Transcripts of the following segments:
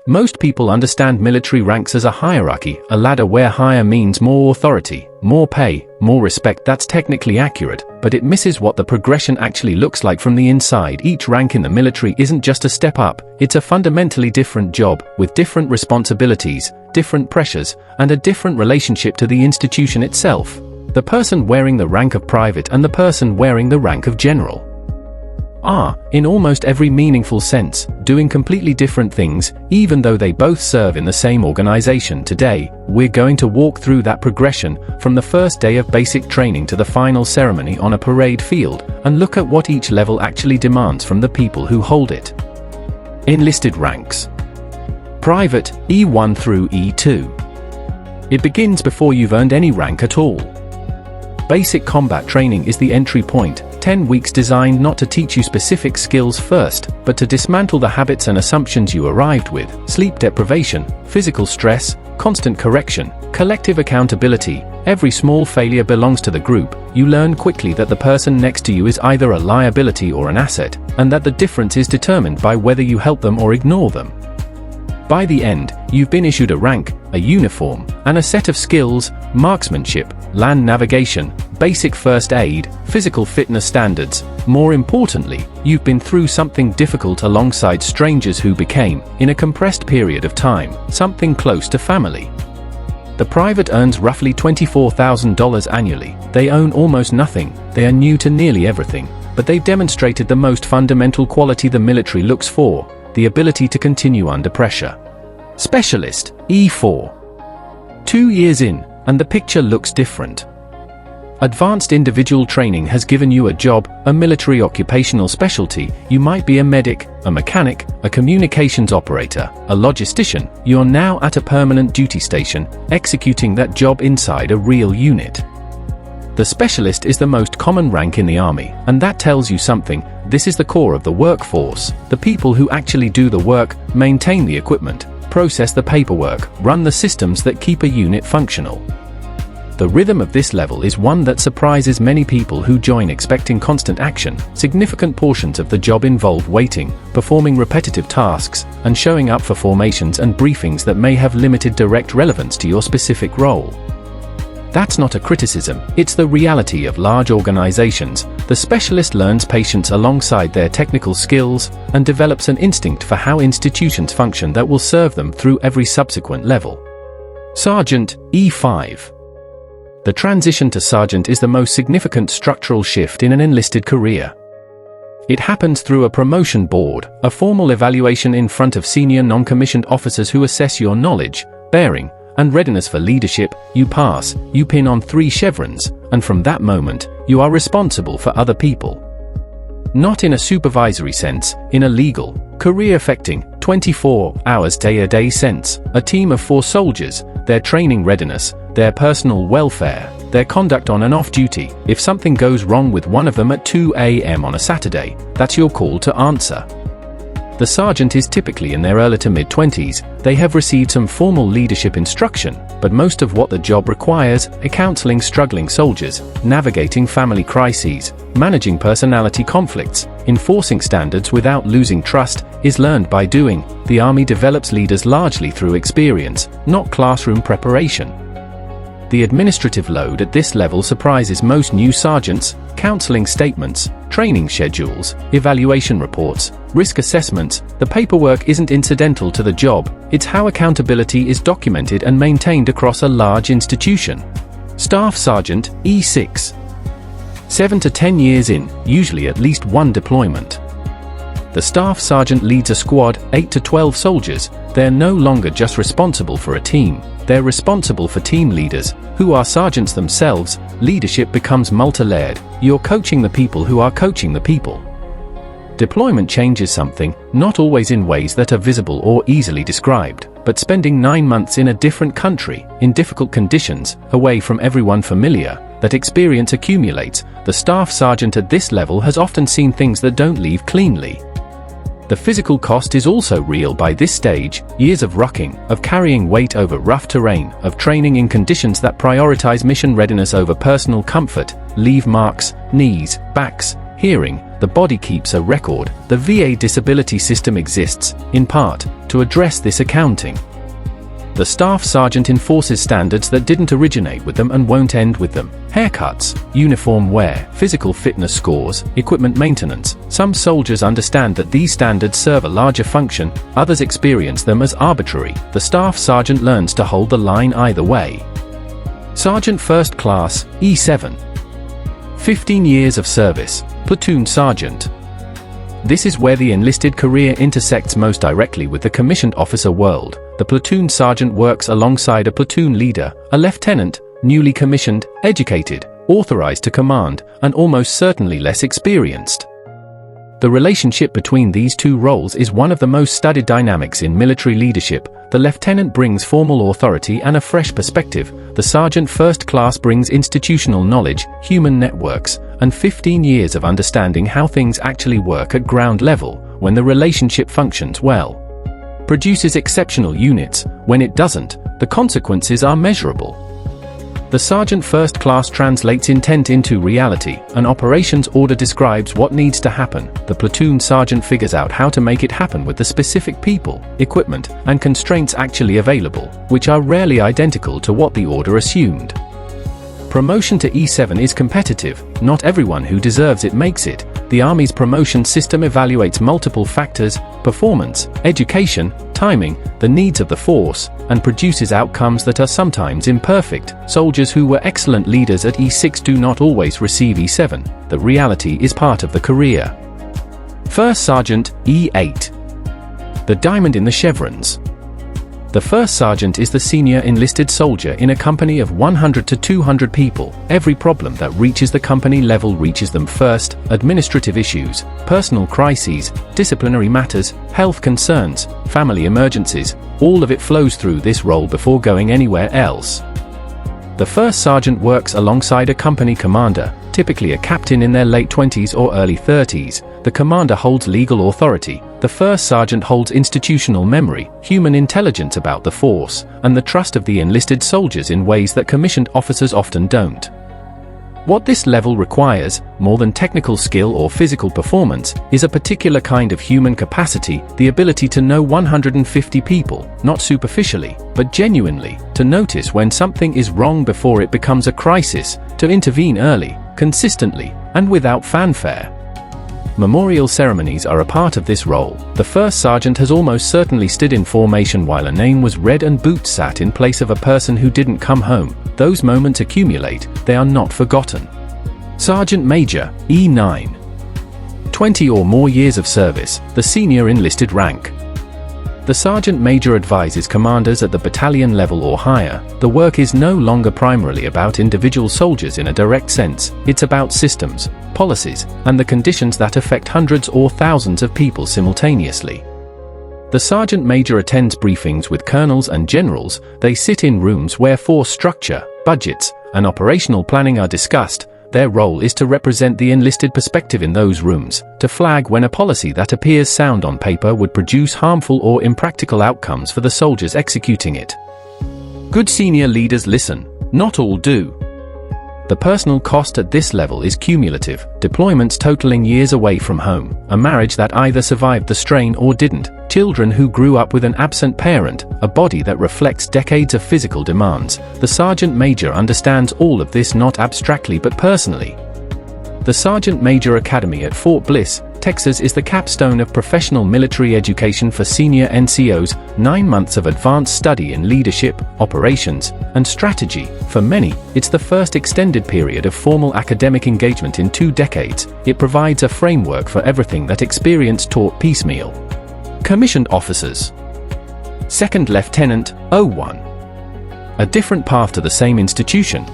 Most people understand military ranks as a hierarchy, a ladder where higher means more authority, more pay, more respect. That's technically accurate, but it misses what the progression actually looks like from the inside. Each rank in the military isn't just a step up, it's a fundamentally different job, with different responsibilities, different pressures, and a different relationship to the institution itself. The person wearing the rank of private and the person wearing the rank of general are, in almost every meaningful sense, doing completely different things, even though they both serve in the same organization. Today, we're going to walk through that progression, from the first day of basic training to the final ceremony on a parade field, and look at what each level actually demands from the people who hold it. Enlisted ranks. Private, E1 through E2. It begins before you've earned any rank at all. Basic combat training is the entry point, 10 weeks designed not to teach you specific skills first, but to dismantle the habits and assumptions you arrived with: sleep deprivation, physical stress, constant correction, collective accountability. Every small failure belongs to the group. You learn quickly that the person next to you is either a liability or an asset, and that the difference is determined by whether you help them or ignore them. By the end, you've been issued a rank, a uniform, and a set of skills: marksmanship, land navigation, basic first aid, physical fitness standards. More importantly, you've been through something difficult alongside strangers who became, in a compressed period of time, something close to family. The private earns roughly $24,000 annually. They own almost nothing, they are new to nearly everything, but they've demonstrated the most fundamental quality the military looks for: the ability to continue under pressure. Specialist, E4. 2 years in, and the picture looks different. Advanced individual training has given you a job, a military occupational specialty. You might be a medic, a mechanic, a communications operator, a logistician. You're now at a permanent duty station, executing that job inside a real unit. The specialist is the most common rank in the army, and that tells you something. This is the core of the workforce, the people who actually do the work, maintain the equipment, process the paperwork, run the systems that keep a unit functional. The rhythm of this level is one that surprises many people who join expecting constant action. Significant portions of the job involve waiting, performing repetitive tasks, and showing up for formations and briefings that may have limited direct relevance to your specific role. That's not a criticism, it's the reality of large organizations. The specialist learns patience alongside their technical skills, and develops an instinct for how institutions function that will serve them through every subsequent level. Sergeant, E5. The transition to sergeant is the most significant structural shift in an enlisted career. It happens through a promotion board, a formal evaluation in front of senior non-commissioned officers who assess your knowledge, bearing, and readiness for leadership. You pass, you pin on 3 chevrons, and from that moment, you are responsible for other people. Not in a supervisory sense, in a legal, career-affecting, 24 hours day-to-day sense. A team of 4 soldiers, their training readiness, their personal welfare, their conduct on and off duty. If something goes wrong with one of them at 2 a.m. on a Saturday, that's your call to answer. The sergeant is typically in their early to mid-20s. They have received some formal leadership instruction, but most of what the job requires, counseling struggling soldiers, navigating family crises, managing personality conflicts, enforcing standards without losing trust, is learned by doing. The Army develops leaders largely through experience, not classroom preparation. The administrative load at this level surprises most new sergeants: counseling statements, training schedules, evaluation reports, risk assessments. The paperwork isn't incidental to the job, it's how accountability is documented and maintained across a large institution. Staff Sergeant, E6. 7 to 10 years in, usually at least one deployment. The Staff Sergeant leads a squad, 8 to 12 soldiers. They're no longer just responsible for a team, they're responsible for team leaders, who are sergeants themselves. Leadership becomes multi-layered. You're coaching the people who are coaching the people. Deployment changes something, not always in ways that are visible or easily described, but spending 9 months in a different country, in difficult conditions, away from everyone familiar, that experience accumulates. The Staff Sergeant at this level has often seen things that don't leave cleanly. The physical cost is also real by this stage: years of rucking, of carrying weight over rough terrain, of training in conditions that prioritize mission readiness over personal comfort, leave marks, knees, backs, hearing, the body keeps a record. The VA disability system exists, in part, to address this accounting. The staff sergeant enforces standards that didn't originate with them and won't end with them. Haircuts, uniform wear, physical fitness scores, equipment maintenance. Some soldiers understand that these standards serve a larger function, others experience them as arbitrary. The staff sergeant learns to hold the line either way. Sergeant First Class, E7. 15 years of service. Platoon Sergeant. This is where the enlisted career intersects most directly with the commissioned officer world. The platoon sergeant works alongside a platoon leader, a lieutenant, newly commissioned, educated, authorized to command, and almost certainly less experienced. The relationship between these two roles is one of the most studied dynamics in military leadership. The lieutenant brings formal authority and a fresh perspective. The sergeant first class brings institutional knowledge, human networks, and 15 years of understanding how things actually work at ground level. When the relationship functions well, produces exceptional units. When it doesn't, the consequences are measurable. The sergeant first class translates intent into reality. An operations order describes what needs to happen. The platoon sergeant figures out how to make it happen with the specific people, equipment, and constraints actually available, which are rarely identical to what the order assumed. Promotion to E7 is competitive. Not everyone who deserves it makes it. The Army's promotion system evaluates multiple factors: performance, education, timing, the needs of the force, and produces outcomes that are sometimes imperfect. Soldiers who were excellent leaders at E6 do not always receive E7. The reality is part of the career. First Sergeant, E8. The diamond in the chevrons. The first sergeant is the senior enlisted soldier in a company of 100 to 200 people. Every problem that reaches the company level reaches them first: administrative issues, personal crises, disciplinary matters, health concerns, family emergencies. All of it flows through this role before going anywhere else. The first sergeant works alongside a company commander, typically a captain in their late 20s or early 30s. The commander holds legal authority. The first sergeant holds institutional memory, human intelligence about the force, and the trust of the enlisted soldiers in ways that commissioned officers often don't. What this level requires, more than technical skill or physical performance, is a particular kind of human capacity, the ability to know 150 people, not superficially, but genuinely, to notice when something is wrong before it becomes a crisis, to intervene early, consistently, and without fanfare. Memorial ceremonies are a part of this role. The first sergeant has almost certainly stood in formation while a name was read and boots sat in place of a person who didn't come home. Those moments accumulate, they are not forgotten. Sergeant Major, E9. 20 or more years of service, the senior enlisted rank. The sergeant major advises commanders at the battalion level or higher. The work is no longer primarily about individual soldiers in a direct sense. It's about systems, policies, and the conditions that affect hundreds or thousands of people simultaneously. The sergeant major attends briefings with colonels and generals. They sit in rooms where force structure, budgets, and operational planning are discussed. Their role is to represent the enlisted perspective in those rooms, to flag when a policy that appears sound on paper would produce harmful or impractical outcomes for the soldiers executing it. Good senior leaders listen. Not all do. The personal cost at this level is cumulative: deployments totaling years away from home, a marriage that either survived the strain or didn't, children who grew up with an absent parent, a body that reflects decades of physical demands. The sergeant major understands all of this not abstractly but personally. The Sergeant Major Academy at Fort Bliss, Texas is the capstone of professional military education for senior NCOs, 9 months of advanced study in leadership, operations, and strategy. For many, it's the first extended period of formal academic engagement in 2 decades. It provides a framework for everything that experience taught piecemeal. Commissioned officers. Second Lieutenant, 01. A different path to the same institution.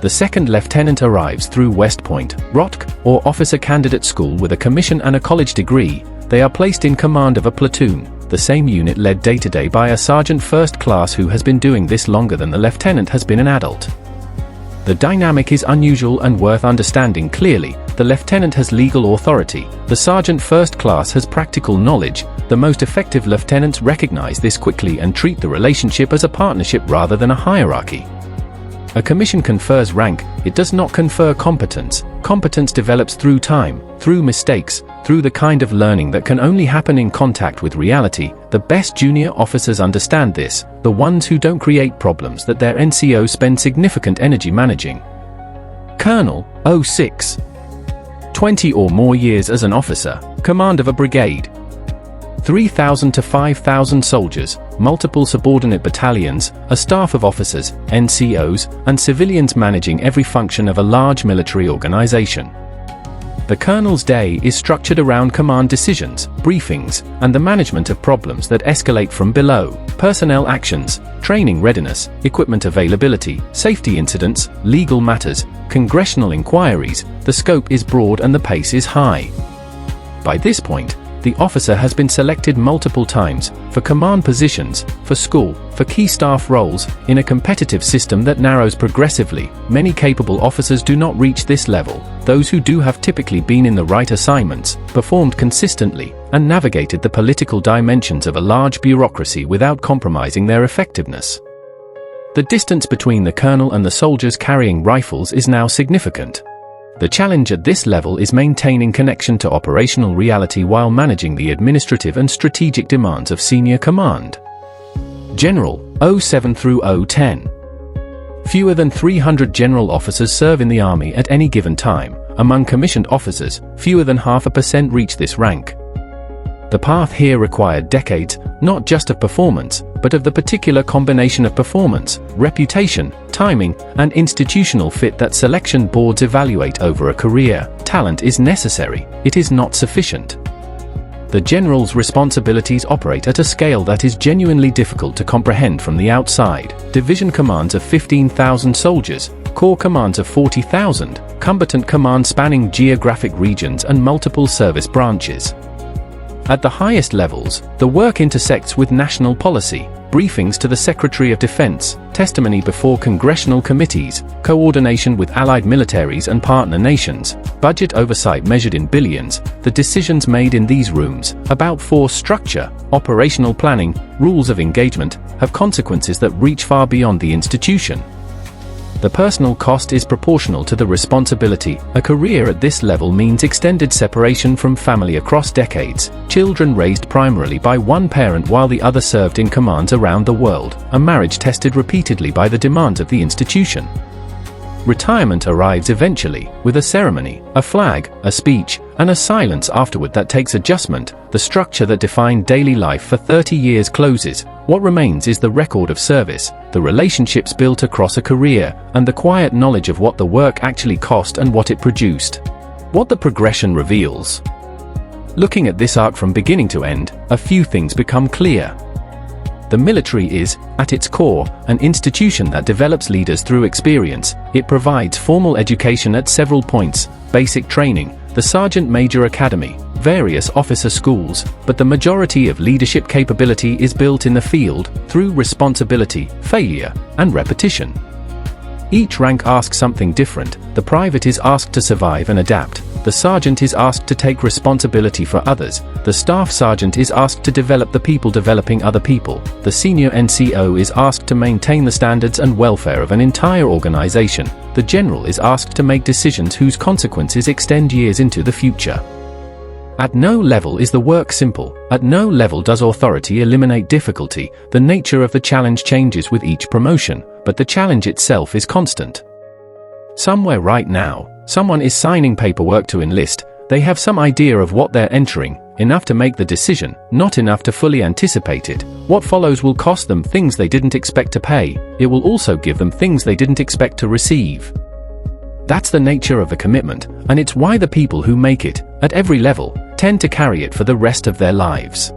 The second lieutenant arrives through West Point, ROTC, or Officer Candidate School with a commission and a college degree. They are placed in command of a platoon, the same unit led day-to-day by a sergeant first class who has been doing this longer than the lieutenant has been an adult. The dynamic is unusual and worth understanding clearly. The lieutenant has legal authority, the sergeant first class has practical knowledge. The most effective lieutenants recognize this quickly and treat the relationship as a partnership rather than a hierarchy. A commission confers rank, it does not confer competence. Competence develops through time, through mistakes, through the kind of learning that can only happen in contact with reality. The best junior officers understand this, the ones who don't create problems that their NCO spend significant energy managing. Colonel, 06. 20 or more years as an officer, command of a brigade. 3,000 to 5,000 soldiers, multiple subordinate battalions, a staff of officers, NCOs, and civilians managing every function of a large military organization. The colonel's day is structured around command decisions, briefings, and the management of problems that escalate from below: personnel actions, training readiness, equipment availability, safety incidents, legal matters, congressional inquiries. The scope is broad and the pace is high. By this point, the officer has been selected multiple times, for command positions, for school, for key staff roles. In a competitive system that narrows progressively, many capable officers do not reach this level. Those who do have typically been in the right assignments, performed consistently, and navigated the political dimensions of a large bureaucracy without compromising their effectiveness. The distance between the colonel and the soldiers carrying rifles is now significant. The challenge at this level is maintaining connection to operational reality while managing the administrative and strategic demands of senior command. General, 07 through 010. Fewer than 300 general officers serve in the Army at any given time. Among commissioned officers, fewer than 0.5% reach this rank. The path here required decades, not just of performance, but of the particular combination of performance, reputation, timing, and institutional fit that selection boards evaluate over a career. Talent is necessary, it is not sufficient. The general's responsibilities operate at a scale that is genuinely difficult to comprehend from the outside. Division commands of 15,000 soldiers, corps commands of 40,000, combatant command spanning geographic regions and multiple service branches. At the highest levels, the work intersects with national policy, briefings to the Secretary of Defense, testimony before congressional committees, coordination with allied militaries and partner nations, budget oversight measured in billions. The decisions made in these rooms, about force structure, operational planning, rules of engagement, have consequences that reach far beyond the institution. The personal cost is proportional to the responsibility. A career at this level means extended separation from family across decades, children raised primarily by one parent while the other served in commands around the world, a marriage tested repeatedly by the demands of the institution. Retirement arrives eventually, with a ceremony, a flag, a speech, and a silence afterward that takes adjustment. The structure that defined daily life for 30 years closes. What remains is the record of service, the relationships built across a career, and the quiet knowledge of what the work actually cost and what it produced. What the progression reveals. Looking at this arc from beginning to end, a few things become clear. The military is, at its core, an institution that develops leaders through experience. It provides formal education at several points: basic training, the Sergeant Major Academy, various officer schools, but the majority of leadership capability is built in the field, through responsibility, failure, and repetition. Each rank asks something different. The private is asked to survive and adapt. The sergeant is asked to take responsibility for others. The staff sergeant is asked to develop the people developing other people. The senior NCO is asked to maintain the standards and welfare of an entire organization. The general is asked to make decisions whose consequences extend years into the future. At no level is the work simple. At no level does authority eliminate difficulty. The nature of the challenge changes with each promotion, but the challenge itself is constant. Somewhere right now, someone is signing paperwork to enlist. They have some idea of what they're entering, enough to make the decision, not enough to fully anticipate it. What follows will cost them things they didn't expect to pay. It will also give them things they didn't expect to receive. That's the nature of the commitment, and it's why the people who make it, at every level, tend to carry it for the rest of their lives.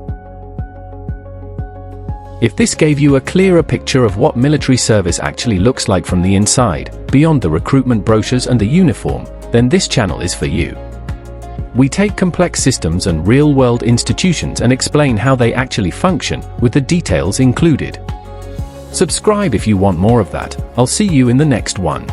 If this gave you a clearer picture of what military service actually looks like from the inside, beyond the recruitment brochures and the uniform, then this channel is for you. We take complex systems and real-world institutions and explain how they actually function, with the details included. Subscribe if you want more of that. I'll see you in the next one.